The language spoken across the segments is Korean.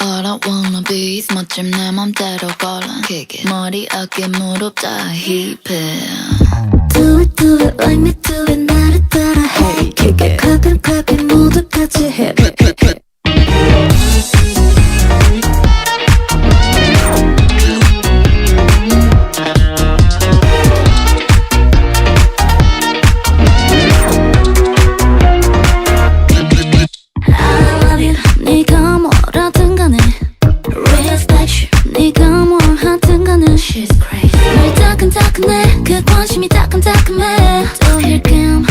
All I wanna be is 멋짐 내 맘대로 걸어 머리 어깨 무릎 다 힙해 Do it like me do it 나를 따라 해 가끔 모두 같이 해 네가 뭐라든 간에 Respect you 네가 뭘 하든 간에 She's crazy 날 따끈따끈해 그 관심이 따끈따끈해 또 힐끔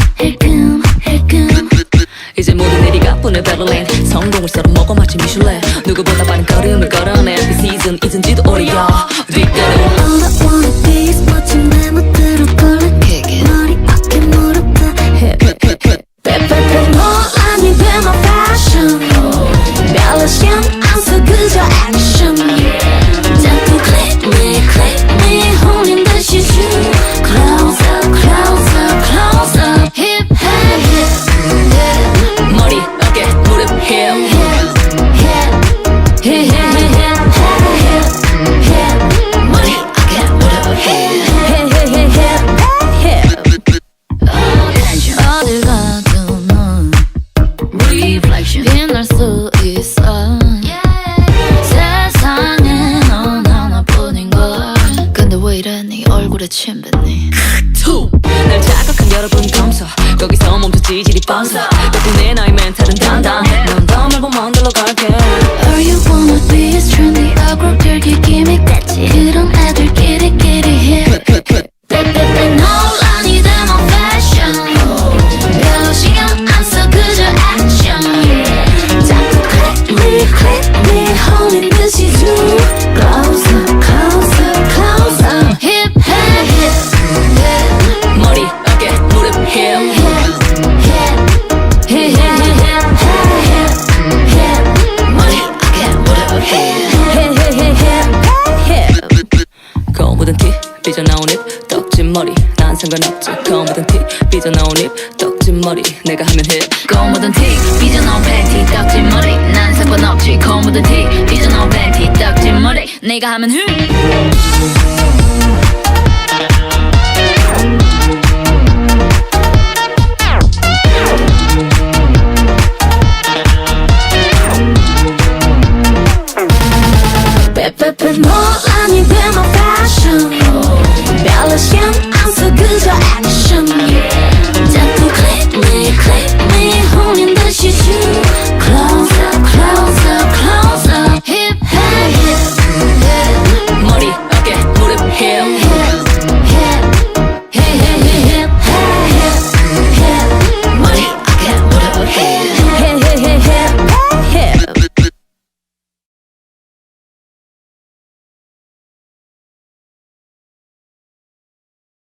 이제 모든 일이 가뿐해 베를린 성공을 썰어 먹어 마치 미슐랭 누구보다 빠른 걸음을 걸어내 비시즌 잊은지도 오래야 뒷걸음 All I wanna be is 멋진 내 멋대로 걸어 머리 어깨 무릎 다 해 빼빼빼 논란이 돼 my fashion 밸런스형 안써 그저 액션 자꾸 click me 홀린 듯이 zoom Close up hip 머리 어깨 무릎 힙 머리 어깨 무릎 어딜 가도 넌 Reflection 빛날 수 있어 세상에 넌 하나뿐인걸 근데 왜 이래 네 얼굴에 침 뱉니 날 자극한 여러분 검사 거기서 멈춰 지질이 뻔서 덕분에 나의 멘탈은 단단해 넌 더 말고 먼 길로 갈게 All you wanna be is trendy 어그로들기 기믹 같지 그런 애들끼리 해 빼빼빼 논란이 돼 my fashion 별로 신경 안 써 그저 액션 자꾸 click me 홀린 듯이 zoom Close up hip 머리 어깨 무릎 힙 머리 어깨 무릎 거울 묻은 티 삐져나온 입 떡진 머리 난 상관없지 거울 묻은 티 삐져나온 입 떡진 머리 내가 하면 해 거울 묻은 티 삐져나온 팬티 떡진 머리 난 상관없지 거울 묻은 티 삐져나온 팬티 떡진 머리 내가 하면 빼빼빼 논란이 돼 my fashion 밸런스형 안써 그저 액션 자꾸 click me 홀린 듯이 zoom Close up hip 머리 어깨 무릎 힙